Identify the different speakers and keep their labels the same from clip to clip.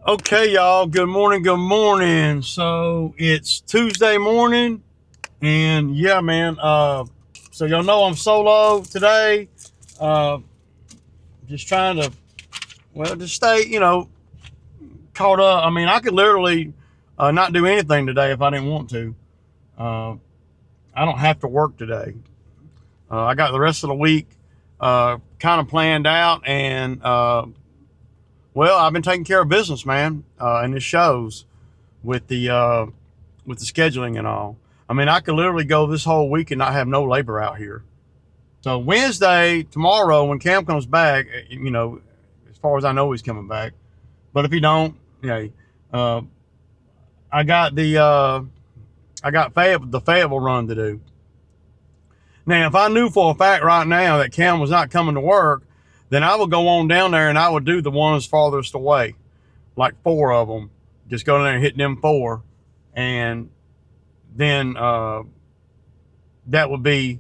Speaker 1: Okay, y'all. Good morning. Good morning. So it's Tuesday morning, and yeah, man. So y'all know I'm solo today. Uh, just trying to, just stay, caught up. I mean, I could literally not do anything today if I didn't want to. Uh, I don't have to work today. I got the rest of the week kind of planned out, and I've been taking care of business, man, and it shows with the scheduling and all. I mean, I could literally go this whole week and not have no labor out here. So Wednesday, tomorrow, when Cam comes back, as far as I know, he's coming back. But if he don't, uh, I got the Fayetteville run to do. Now, if I knew for a fact right now that Cam was not coming to work, then I would go on down there and I would do the ones farthest away, like 4 of them. Just go down there and hit them 4, and then that would be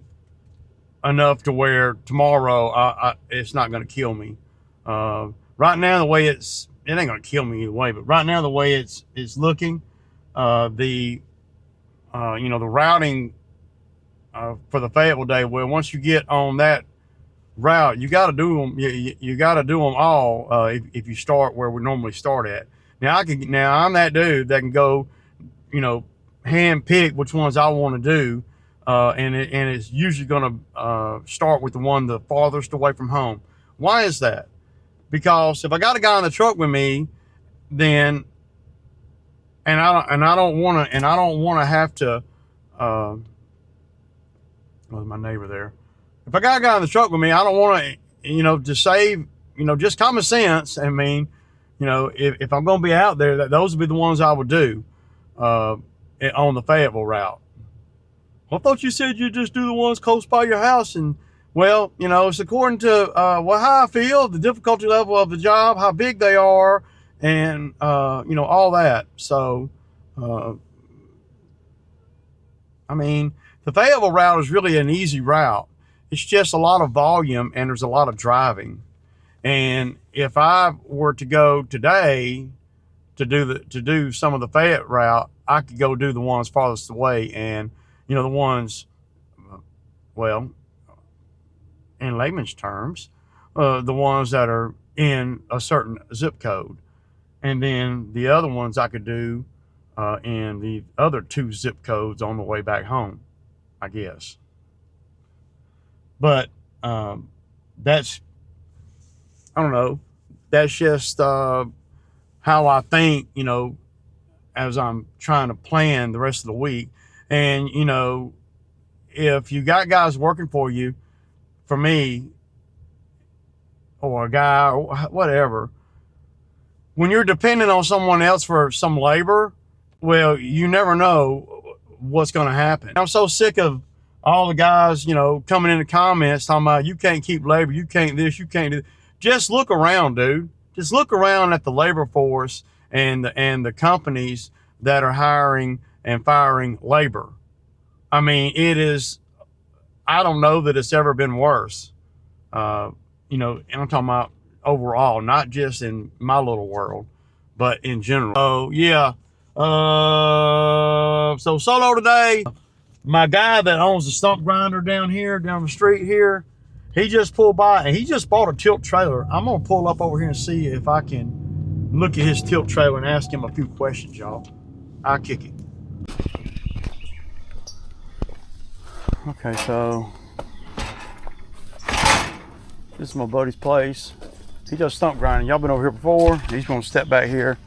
Speaker 1: enough to where tomorrow it's not going to kill me. Right now, the way it ain't going to kill me either way. But right now, the way it's looking, the routing for the Fayetteville day. Well, once you get on that route, you got to do them. You got to do them all if you start where we normally start at. Now I'm that dude that can go, hand pick which ones I want to do. And it's usually going to start with the one the farthest away from home. Why is that? Because if I got a guy in the truck with me, then I don't want to have to. Was my neighbor there? If I got a guy in the truck with me, I don't want to, to save, just common sense. I mean, if I'm going to be out there, those would be the ones I would do on the Fayetteville route. Well, I thought you said you just do the ones close by your house. And, well, it's according to how I feel, the difficulty level of the job, how big they are, and, all that. So, I mean, the Fayetteville route is really an easy route. It's just a lot of volume and there's a lot of driving. And if I were to go today to do some of the Fayette route, I could go do the ones farthest away, and the ones, well, in layman's terms, the ones that are in a certain zip code. And then the other ones I could do in the other 2 zip codes on the way back home, I guess. But that's, I don't know, that's just how I think, as I'm trying to plan the rest of the week. And, if you got guys working for you, for me, or a guy, or whatever, when you're dependent on someone else for some labor, well, you never know what's going to happen. I'm so sick of all the guys, coming in the comments talking about you can't keep labor, you can't this, you can't do this. Just look around, dude. Just look around at the labor force and the companies that are hiring and firing labor. I mean, it is, I don't know that it's ever been worse. And I'm talking about overall, not just in my little world, but in general. So, yeah. So solo today. My guy that owns the stump grinder down the street here, he just pulled by and he just bought a tilt trailer. I'm going to pull up over here and see if I can look at his tilt trailer and ask him a few questions, y'all. I'll kick it. Okay, so this is my buddy's place. He does stump grinding. Y'all been over here before. He's going to step back here.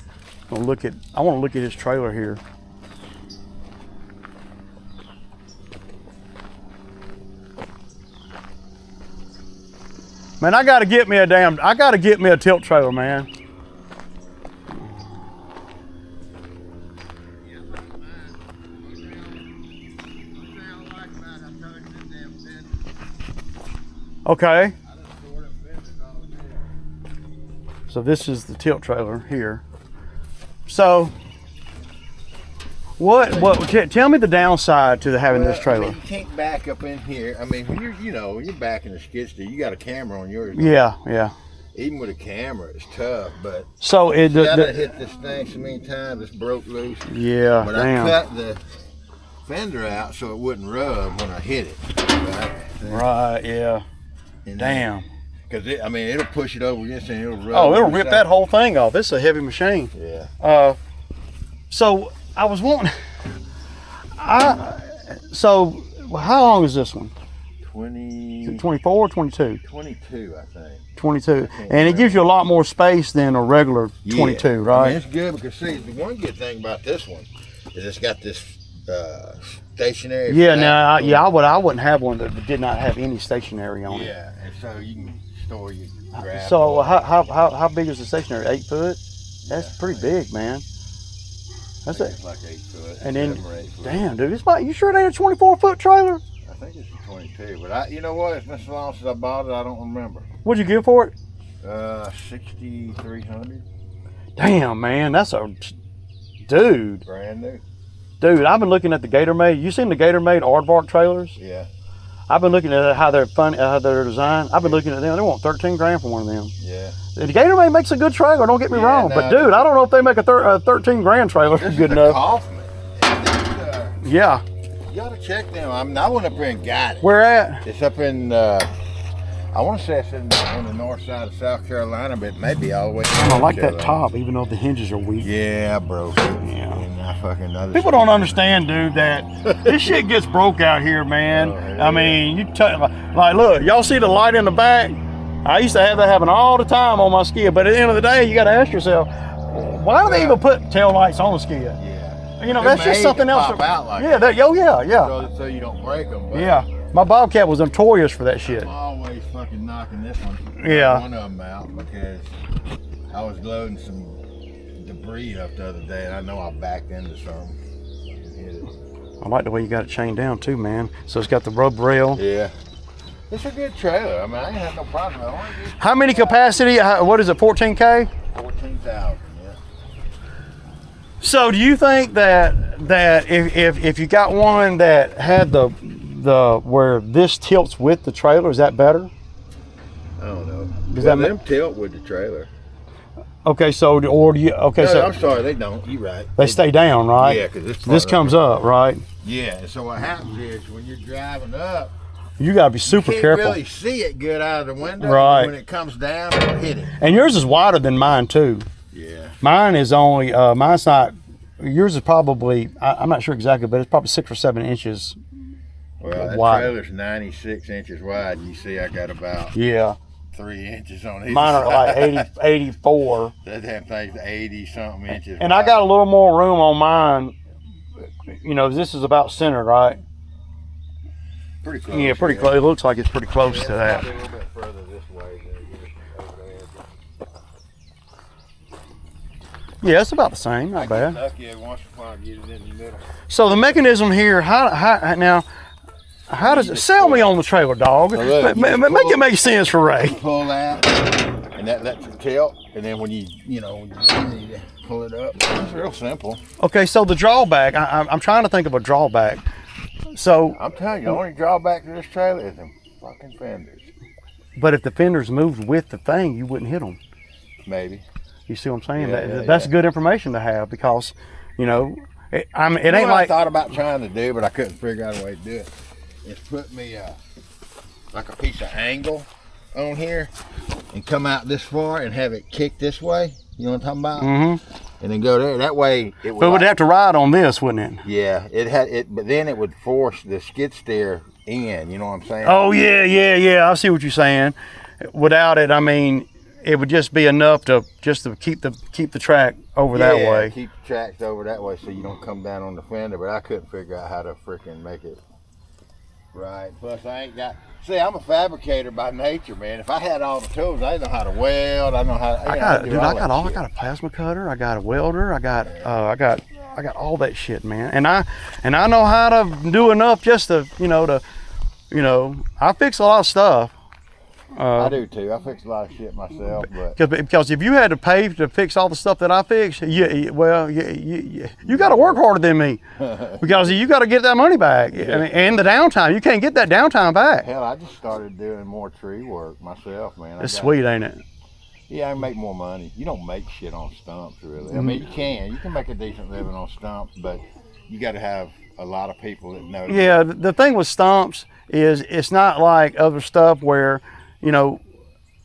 Speaker 1: I want to look at his trailer here. Man, I gotta get me a tilt trailer, man. Okay. So this is the tilt trailer here. So tell me the downside to having this trailer.
Speaker 2: I mean, you can't back up in here. I mean, when you're backing a skid steer, you got a camera on yours.
Speaker 1: Yeah, yeah.
Speaker 2: even with a camera, it's tough. But
Speaker 1: so it
Speaker 2: I hit this thing so many times, it's broke loose.
Speaker 1: Yeah,
Speaker 2: but
Speaker 1: damn.
Speaker 2: I cut the fender out so it wouldn't rub when I hit it.
Speaker 1: Right, yeah. And damn.
Speaker 2: Because I mean, it'll push it over against and it'll rub.
Speaker 1: Oh, it'll rip that whole thing off. This is a heavy machine.
Speaker 2: Yeah.
Speaker 1: So I was wanting. So how long is this one? 24 or 22?
Speaker 2: 22, I think.
Speaker 1: 22, and it gives you a lot more space than a regular 22, right?
Speaker 2: I mean, it's good because see, the one good thing about this one is it's got this stationary.
Speaker 1: Yeah, now I wouldn't have one that did not have any stationary on it.
Speaker 2: Yeah, and so you can store your grab.
Speaker 1: So how big is the stationary? 8 foot? That's pretty big, man. That's it.
Speaker 2: It's like 8 foot.
Speaker 1: And then, damn, dude, you sure it ain't a 24-foot trailer?
Speaker 2: I think it's a 22, but you know what? It's been so long since I bought it, I don't remember.
Speaker 1: What'd you give for it?
Speaker 2: 6,300.
Speaker 1: Damn, man, that's a dude.
Speaker 2: Brand new.
Speaker 1: Dude, I've been looking at the Gatormade. You seen the Gatormade aardvark trailers?
Speaker 2: Yeah.
Speaker 1: I've been looking at how they're how they're designed. I've been looking at them. They want 13 grand for one of them.
Speaker 2: Yeah.
Speaker 1: The Gatormade makes a good trailer. Don't get me wrong, but dude, I don't know if they make a 13 grand trailer good enough.
Speaker 2: Kaufman.
Speaker 1: Yeah.
Speaker 2: You gotta check them. I went up here and got it.
Speaker 1: Where at?
Speaker 2: It's up in. I want to say it's on the north side of South Carolina, but maybe all the way.
Speaker 1: I don't like that top, even though the hinges are weak.
Speaker 2: Yeah, I broke it.
Speaker 1: Yeah.
Speaker 2: And I fucking
Speaker 1: people don't understand, dude, that this shit gets broke out here, man. I mean, like, look, y'all see the light in the back? I used to have that happen all the time on my skid, but at the end of the day, you got to ask yourself, why do they even put tail lights on the skid?
Speaker 2: Yeah.
Speaker 1: You know, that's just something else.
Speaker 2: Pop out like
Speaker 1: yeah,
Speaker 2: yeah. So you don't break them. But
Speaker 1: yeah. My Bobcat was notorious for that shit.
Speaker 2: I'm always fucking knocking this one.
Speaker 1: Yeah.
Speaker 2: One of them out because I was loading some debris up the other day and I know I backed into something and hit it.
Speaker 1: I like the way you got it chained down too, man. So it's got the rub rail.
Speaker 2: Yeah. It's a good trailer. I mean, I ain't had no problem.
Speaker 1: How many capacity? What is it, 14K?
Speaker 2: 14,000, yeah.
Speaker 1: So do you think that if you got one that had the where this tilts with the trailer, is that better?
Speaker 2: I don't know.
Speaker 1: Does
Speaker 2: well,
Speaker 1: that
Speaker 2: them tilt with the trailer.
Speaker 1: Okay, so or do you? Okay,
Speaker 2: no,
Speaker 1: so
Speaker 2: I'm sorry, they don't. You're right.
Speaker 1: They stay down, right?
Speaker 2: Yeah, because
Speaker 1: this comes up, right?
Speaker 2: Yeah. So what happens is when you're driving up,
Speaker 1: you gotta be super
Speaker 2: you
Speaker 1: careful.
Speaker 2: Can't really see it good out of the window.
Speaker 1: Right.
Speaker 2: When it comes down, it'll hit it.
Speaker 1: And yours is wider than mine too.
Speaker 2: Yeah.
Speaker 1: Mine is only. Mine's not. Yours is probably. I'm not sure exactly, but it's probably 6 or 7 inches.
Speaker 2: Well, that
Speaker 1: wide.
Speaker 2: trailer's 96 inches wide. You see, I got about 3 inches on each
Speaker 1: Mine are
Speaker 2: side.
Speaker 1: like 84.
Speaker 2: That damn thing's 80-something inches
Speaker 1: And
Speaker 2: wide.
Speaker 1: I got a little more room on mine. You know, this is about center, right?
Speaker 2: Pretty close.
Speaker 1: Yeah, pretty close. It looks like it's pretty close to that.
Speaker 2: A little bit further this way than it is over there.
Speaker 1: Yeah, it's about the same. Not bad.
Speaker 2: Lucky once in a while get it in the middle.
Speaker 1: So the mechanism here, how does it sell me on the trailer, dog?
Speaker 2: So look,
Speaker 1: make it make sense for Ray.
Speaker 2: Pull that, and that lets it tilt. And then when you need to pull it up, it's real simple.
Speaker 1: Okay, so the drawback, I'm trying to think of a drawback. So
Speaker 2: I'm telling you, the only drawback to this trailer is them fucking fenders.
Speaker 1: But if the fenders moved with the thing, you wouldn't hit them.
Speaker 2: Maybe.
Speaker 1: You see what I'm saying?
Speaker 2: Yeah,
Speaker 1: That's good information to have because, it ain't
Speaker 2: what
Speaker 1: like.
Speaker 2: I thought about trying to do, but I couldn't figure out a way to do it. Is put me like a piece of angle on here and come out this far and have it kick this way. You know what I'm talking about? Mm-hmm. And then go there. That way it would.
Speaker 1: But it would have to ride on this, wouldn't it?
Speaker 2: Yeah, it had it, but then it would force the skid steer in. You know what I'm saying?
Speaker 1: Oh yeah. I see what you're saying. Without it, I mean, it would just be enough to keep the track over that way.
Speaker 2: Keep the tracks over that way so you don't come down on the fender. But I couldn't figure out how to freaking make it right. Plus, I ain't got. See, I'm a fabricator by nature, man. If I had all the tools, I know how to weld. I know how. I got
Speaker 1: a plasma cutter. I got a welder. I got all that shit, man. And I know how to do enough just to I fix a lot of stuff.
Speaker 2: I do too. I fix a lot of shit myself,
Speaker 1: because if you had to pay to fix all the stuff that I fix, you got to work harder than me because you got to get that money back.
Speaker 2: Yeah.
Speaker 1: I mean, and the downtime, you can't get that downtime back.
Speaker 2: Hell, I just started doing more tree work myself, man.
Speaker 1: It's sweet, ain't it?
Speaker 2: Yeah, I make more money. You don't make shit on stumps, really. I mean, you can make a decent living on stumps, but you got to have a lot of people that know.
Speaker 1: Yeah, the thing with stumps is it's not like other stuff where, you know,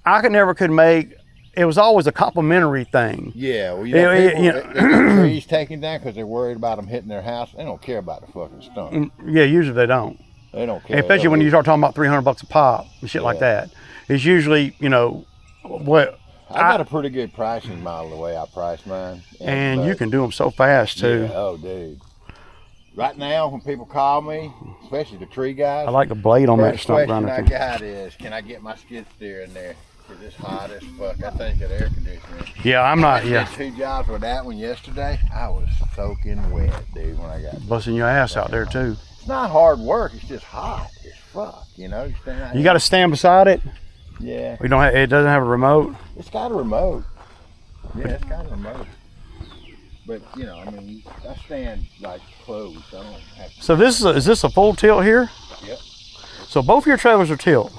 Speaker 1: I could make. It was always a complimentary thing.
Speaker 2: Yeah, well, you know, people, if the trees taken down because they're worried about them hitting their house, they don't care about the fucking stump.
Speaker 1: Yeah, usually they don't.
Speaker 2: They don't care.
Speaker 1: Especially when you start talking about $300 a pop and shit like that. It's usually, you know, what.
Speaker 2: I got a pretty good pricing model the way I price mine.
Speaker 1: And you can do them so fast too.
Speaker 2: Yeah, oh, dude. Right now, when people call me, especially the tree guys,
Speaker 1: I like the blade on that stump
Speaker 2: grinder.
Speaker 1: grinder.
Speaker 2: The question I got is, can I get my skid steer in there? Because it's hot as fuck. I think that air conditioner.
Speaker 1: Yeah, I'm not.
Speaker 2: I did 2 jobs with that one yesterday. I was soaking wet, dude, when I got
Speaker 1: busting your ass out there too.
Speaker 2: It's not hard work. It's just hot as fuck. You know,
Speaker 1: you got to stand beside it.
Speaker 2: Yeah.
Speaker 1: We don't have. It doesn't have a remote.
Speaker 2: It's got a remote. Yeah, it's got a remote. But you know, I mean, I stand like close. I don't have to.
Speaker 1: So is this a full tilt here?
Speaker 2: Yep.
Speaker 1: So both of your trailers are tilt.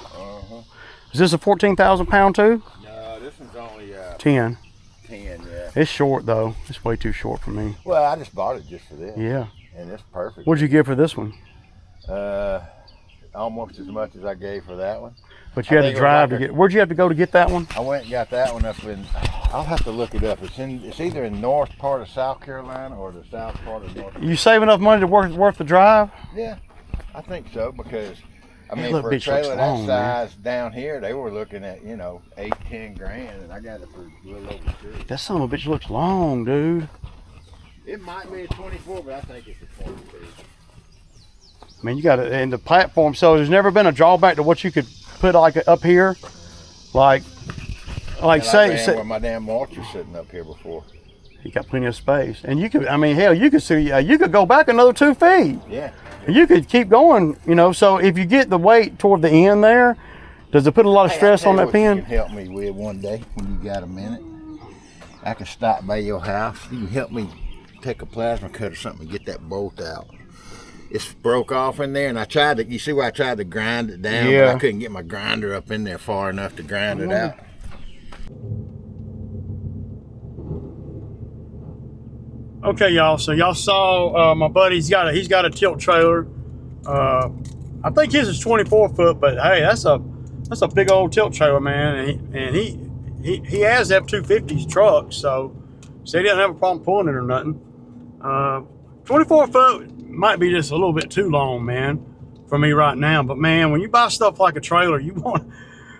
Speaker 1: Is this a 14,000 pound too?
Speaker 2: No, this one's only
Speaker 1: 10.
Speaker 2: 10, yeah.
Speaker 1: It's short though. It's way too short for me.
Speaker 2: Well, I just bought it just for this.
Speaker 1: Yeah.
Speaker 2: And it's perfect.
Speaker 1: What'd you give for this one?
Speaker 2: Almost as much as I gave for that one.
Speaker 1: But you had to drive to get. Where'd you have to go to get that one?
Speaker 2: I went and got that one up in. I'll have to look it up. It's either in north part of South Carolina or the south part of North.
Speaker 1: You save enough money to worth the drive?
Speaker 2: Yeah, I think so because. I mean,
Speaker 1: that
Speaker 2: for a trailer that
Speaker 1: long,
Speaker 2: size down here, they were looking at, you know, 8-10 grand, and I got it for a little over 2.
Speaker 1: That son of a bitch looks long, dude.
Speaker 2: It might be a 24, but I think it's a 22.
Speaker 1: I mean, you got it in the platform, so there's never been a drawback to what you could put like up here, like say
Speaker 2: where my damn mulcher's sitting up here before.
Speaker 1: You got plenty of space, and you could. I mean, hell, you could see. You could go back another 2 feet.
Speaker 2: Yeah.
Speaker 1: You could keep going, you know. So if you get the weight toward the end there, does it put a lot of stress on that pin?
Speaker 2: You can help me with one day when you got a minute. I can stop by your house. You can help me take a plasma cut or something and get that bolt out. It's broke off in there, and I tried to. You see where I tried to grind it down,
Speaker 1: yeah.
Speaker 2: But I couldn't get my grinder up in there far enough to grind it out.
Speaker 1: Okay, y'all. So y'all saw my buddy's he's got a tilt trailer. I think his is 24 foot, but hey, that's a big old tilt trailer, man. And he has F-250's truck, so he doesn't have a problem pulling it or nothing. 24 foot might be just a little bit too long, man, for me right now. But man, when you buy stuff like a trailer, you want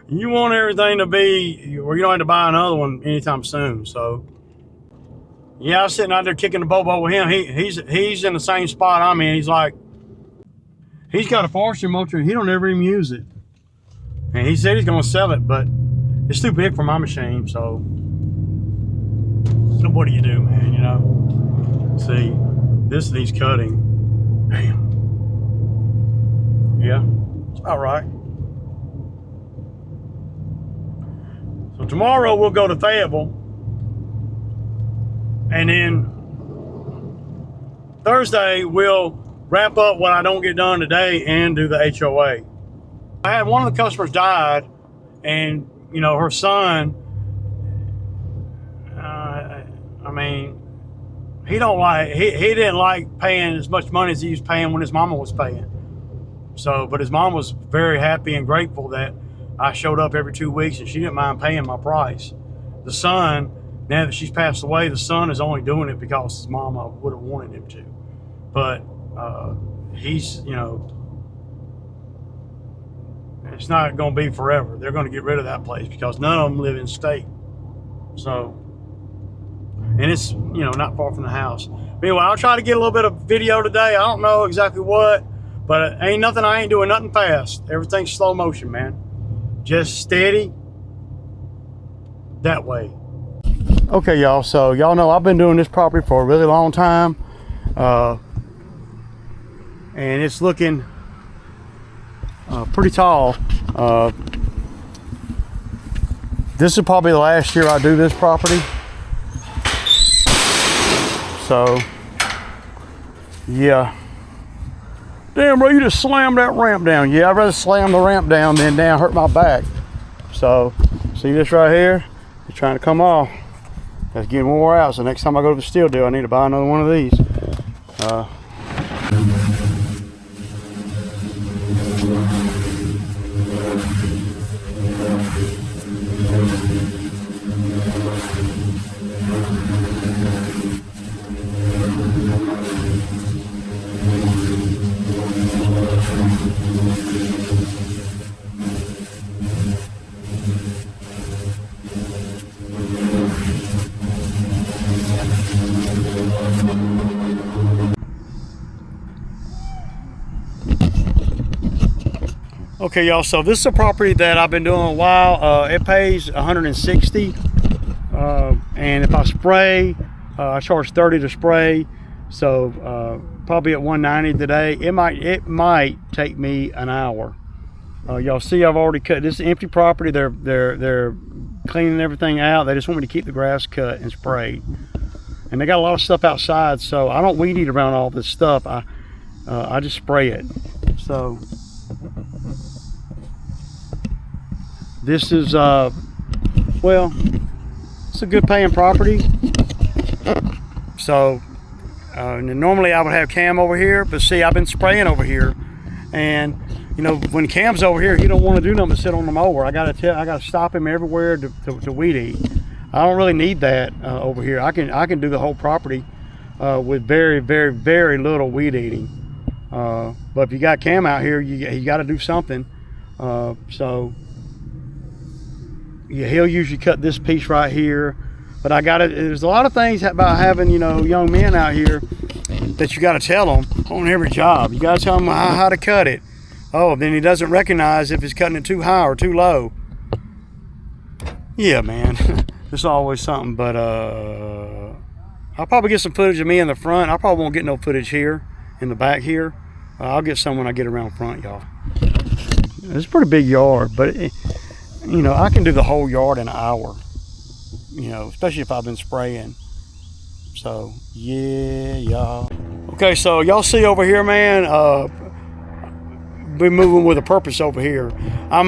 Speaker 1: everything to be where you don't have to buy another one anytime soon. So. Yeah, I was sitting out there kicking the bobo with him. He's in the same spot I'm in. He's like, he's got a forestry mulcher and he don't ever even use it. And he said he's gonna sell it, but it's too big for my machine, so what do you do, man, you know? See, this needs cutting. Damn. Yeah, it's about right. So tomorrow we'll go to Fayetteville. And then Thursday, we'll wrap up what I don't get done today and do the HOA. I had one of the customers died, and you know, her son, I mean, he didn't like paying as much money as he was paying when his mama was paying. So, but his mom was very happy and grateful that I showed up every 2 weeks and she didn't mind paying my price. The son, now that she's passed away, the son is only doing it because his mama would have wanted him to. But he's, you know, it's not going to be forever. They're going to get rid of that place because none of them live in state. So, and it's, you know, not far from the house. But anyway, I'll try to get a little bit of video today. I don't know exactly what, but ain't nothing, I ain't doing nothing fast. Everything's slow motion, man. Just steady that way. Okay, y'all, so y'all know I've been doing this property for a really long time. And it's looking pretty tall. This is probably the last year I do this property. So, yeah. Damn, bro, you just slammed that ramp down. Yeah, I'd rather slam the ramp down than hurt my back. So, see this right here? It's trying to come off. That's getting wore out, so next time I go to the steel deal, I need to buy another one of these. Okay, y'all, so this is a property that I've been doing a while. It pays 160, and if I spray, I charge 30 to spray, so probably at 190 today. It might take me an hour. Y'all see, I've already cut. This is empty property. They're cleaning everything out. They just want me to keep the grass cut and sprayed, and they got a lot of stuff outside, so I don't weed eat around all this stuff. I just spray it. So this is well, it's a good paying property. So normally I would have Cam over here, but see, I've been spraying over here, and you know, when Cam's over here, he don't want to do nothing but sit on the mower. I gotta stop him everywhere to weed eat. I don't really need that over here. I can do the whole property with very, very, very little weed eating. But if you got Cam out here, you got to do something. So yeah, he'll usually cut this piece right here. But there's a lot of things about having, you know, young men out here that you got to tell them on every job. You got to tell them how to cut it. Oh, then he doesn't recognize if he's cutting it too high or too low. Yeah, man, there's always something. But I'll probably get some footage of me in the front. I probably won't get no footage here in the back here. I'll get some when I get around front, y'all. It's a pretty big yard, but you know, I can do the whole yard in an hour. You know, especially if I've been spraying. So yeah, y'all. Okay, so y'all see over here, man. Been moving with a purpose over here. It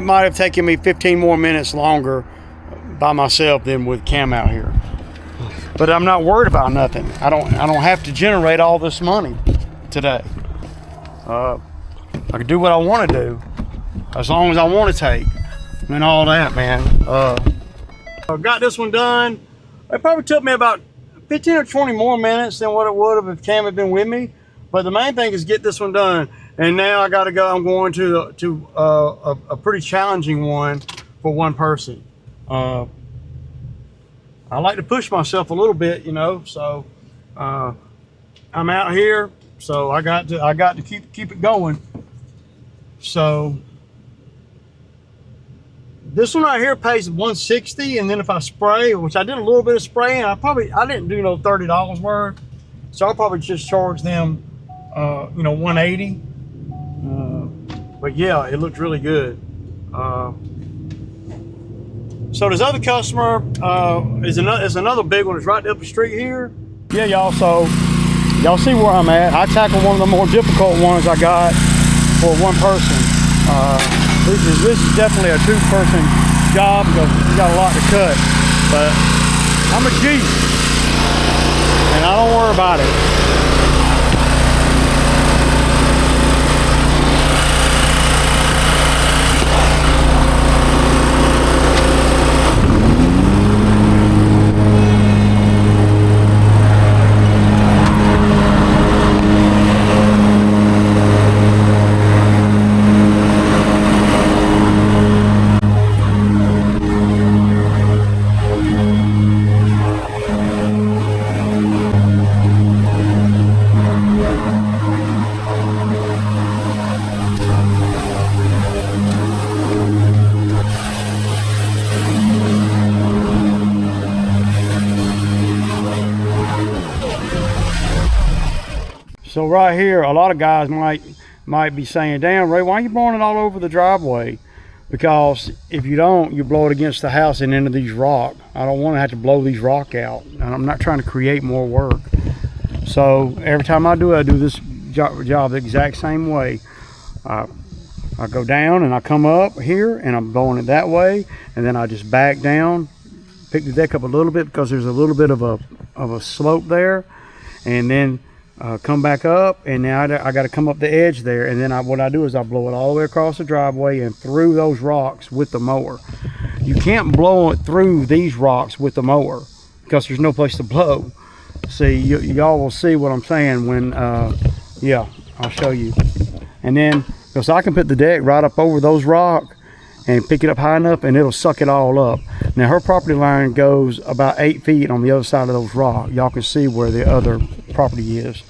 Speaker 1: might have taken me 15 more minutes longer by myself than with Cam out here. But I'm not worried about nothing. I don't have to generate all this money today. I can do what I want to do as long as I want to take and all that, man. I got this one done. It probably took me about 15 or 20 more minutes than what it would have if Cam had been with me. But the main thing is get this one done. And now I got to go. I'm going to a pretty challenging one for one person. I like to push myself a little bit, you know. So I'm out here. So I got to keep it going. So this one right here pays 160, and then if I spray, which I did a little bit of spraying, I didn't do no $30 worth, so I'll probably just charge them, you know, 180. But yeah, it looked really good. So this other customer is another big one. It's right up the street here. Yeah, y'all. So y'all see where I'm at. I tackled one of the more difficult ones I got for one person. This is definitely a two-person job because we got a lot to cut. But I'm a G, and I don't worry about it. So right here, a lot of guys might be saying, damn, Ray, why are you blowing it all over the driveway? Because if you don't, you blow it against the house and into these rock. I don't want to have to blow these rock out. And I'm not trying to create more work. So every time I do this job the exact same way. I go down and I come up here and I'm blowing it that way. And then I just back down pick the deck up a little bit because there's a little bit of a slope there, and then come back up, and now I got to come up the edge there, and then what I do is I blow it all the way across the driveway and through those rocks with the mower. You can't blow it through these rocks with the mower because there's no place to blow. See, y'all will see what I'm saying when yeah, I'll show you. And then because I can put the deck right up over those rocks and pick it up high enough, and it'll suck it all up. Now her property line goes about 8 feet on the other side of those rocks. Y'all can see where the other property is.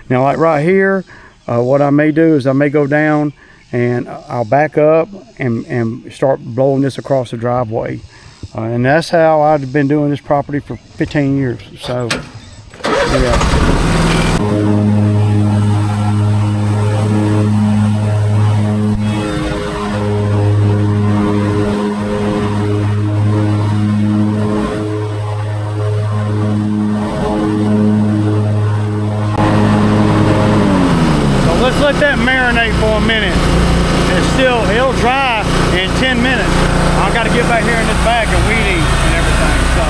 Speaker 1: Now like right here, what I may do is I may go down and I'll back up and start blowing this across the driveway. And that's how I've been doing this property for 15 years. So yeah. Let's let that marinate for a minute. It'll dry in 10 minutes. I got to get back here in this bag and weed eat and everything. So,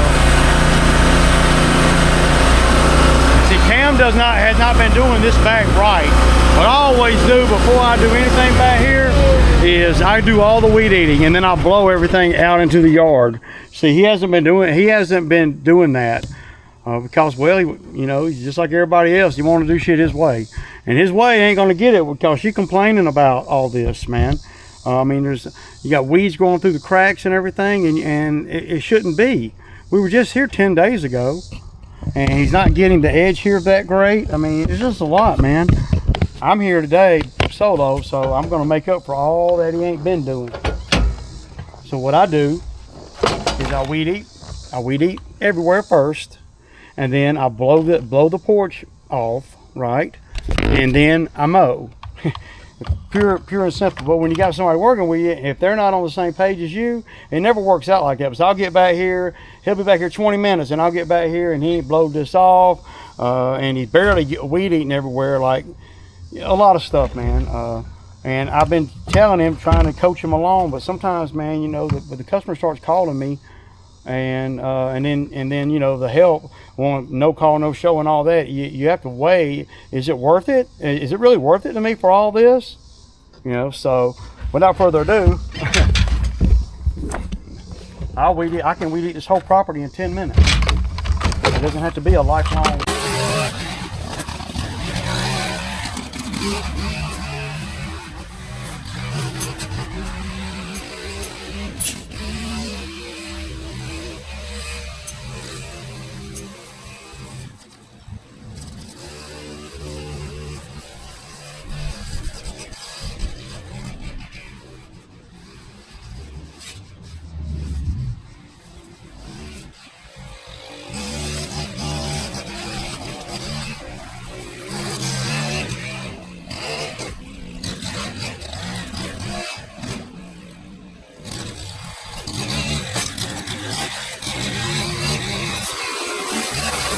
Speaker 1: see, Cam has not been doing this back right. What I always do before I do anything back here is I do all the weed eating, and then I blow everything out into the yard. See, he hasn't been doing that. Because, well, you know, he's just like everybody else. He want to do shit his way, and his way ain't gonna get it because you complaining about all this, man. I mean, you got weeds growing through the cracks and everything, and it shouldn't be. We were just here 10 days ago, and he's not getting the edge here that great. I mean, it's just a lot, man. I'm here today solo, so I'm gonna make up for all that he ain't been doing. So what I do is I weed eat everywhere first. And then I blow the porch off, right? And then I mow. pure and simple. But when you got somebody working with you, if they're not on the same page as you, it never works out like that. So I'll get back here, he'll be back here 20 minutes, and I'll get back here and he ain't blowed this off, and he's barely weed eating everywhere, like a lot of stuff, man. And I've been telling him, trying to coach him along, but sometimes, man, you know, the customer starts calling me, and then you know, the help want no call, no show, and all that. You have to weigh, is it worth it? Is it really worth it to me for all this? You know, so without further ado, I can weed eat this whole property in 10 minutes. It doesn't have to be a lifelong.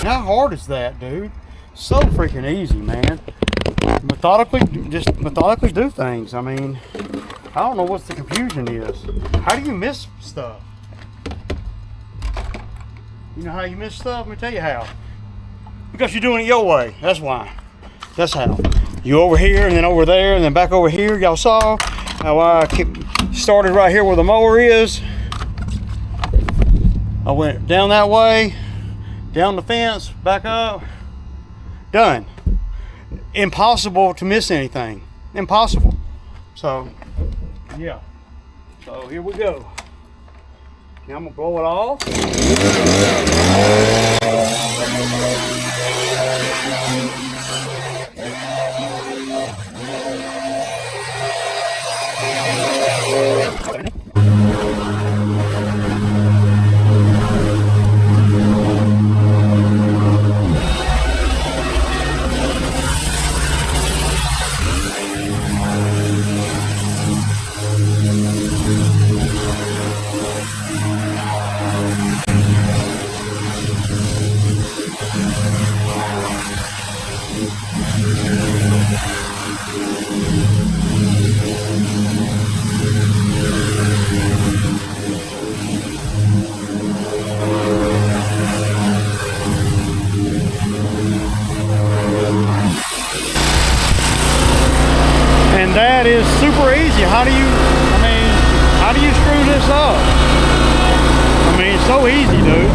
Speaker 1: How hard is that, dude? So freaking easy, man. Methodically do things. I mean, I don't know what the confusion is. How do you miss stuff? You know how you miss stuff? Let me tell you how. Because you're doing it your way. That's why. That's how. You over here and then over there and then back over here. Y'all saw how I started right here where the mower is. I went down that way, down the fence, back up, done. Impossible to miss anything. Impossible. So, yeah. So here we go. Now I'm gonna blow it off. super easy. How do you, I mean, how do you screw this up? I mean, it's so easy, dude.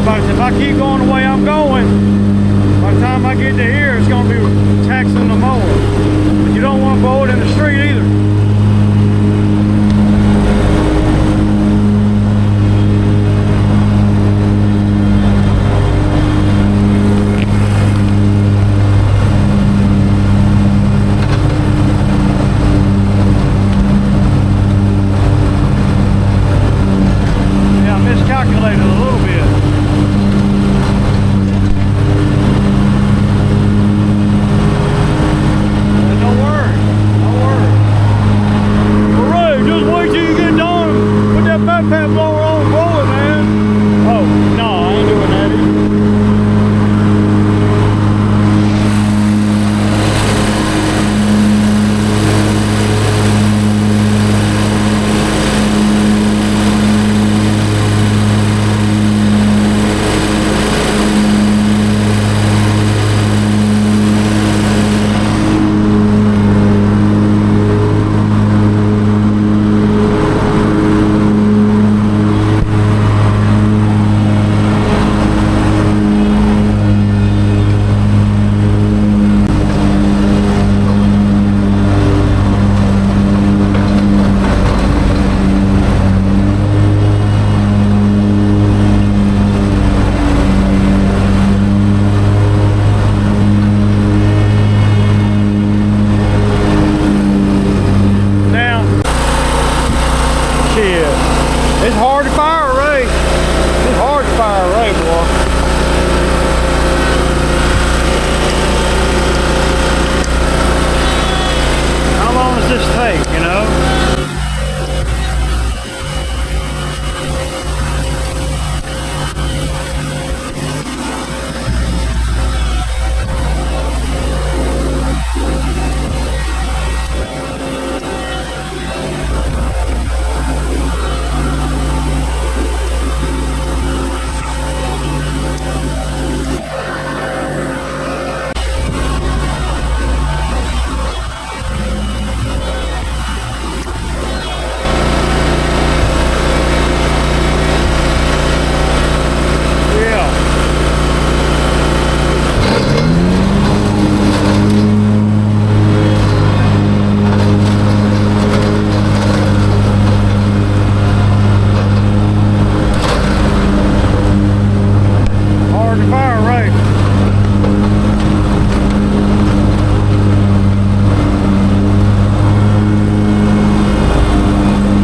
Speaker 1: If I keep going the way I'm going, by the time I get to here, it's going to be taxing the mower. But you don't want to blow it in the street either. Miscalculated a little bit. Don't worry, don't worry. Hooray, just wait till you get done. Put that backpack blower on and blow it, man. Oh, no, I ain't doing that either. It's hard to fire a ray. It's hard to fire a ray, boy. How long does this take, you know?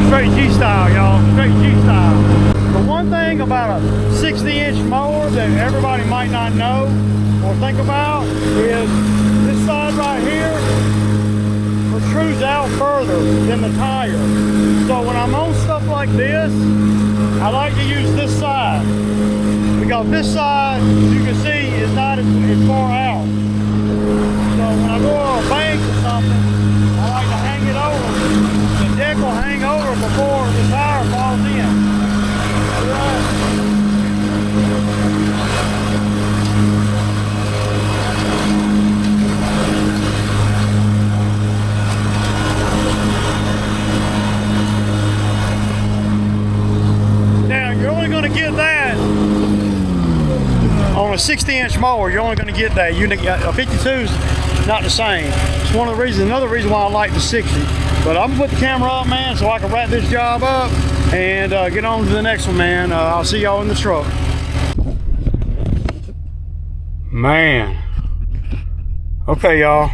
Speaker 1: Straight G-style, y'all. Straight G-style. The one thing about a 60-inch mower that everybody might not know or think about is this side right here protrudes out further than the tire. So when I'm on stuff like this, I like to use this side. Because this side, you can see, is not as far out. So when I go on a bank or something, I like to hang it over. The deck will hang over before the tire falls in. Now you're only going to get that on a 60-inch mower. You're only going to get that. A 52's not the same. It's one of the reasons, another reason why I like the 60. But I'm gonna put the camera up, man, so I can wrap this job up and get on to the next one, man. I'll see y'all in the truck. Man. Okay, y'all.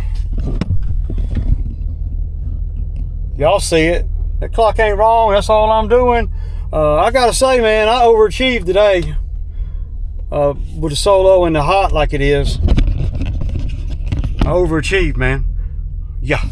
Speaker 1: Y'all see it. That clock ain't wrong. That's all I'm doing. I gotta say, man, I overachieved today with the solo and the hot like it is. I overachieved, man. Yeah.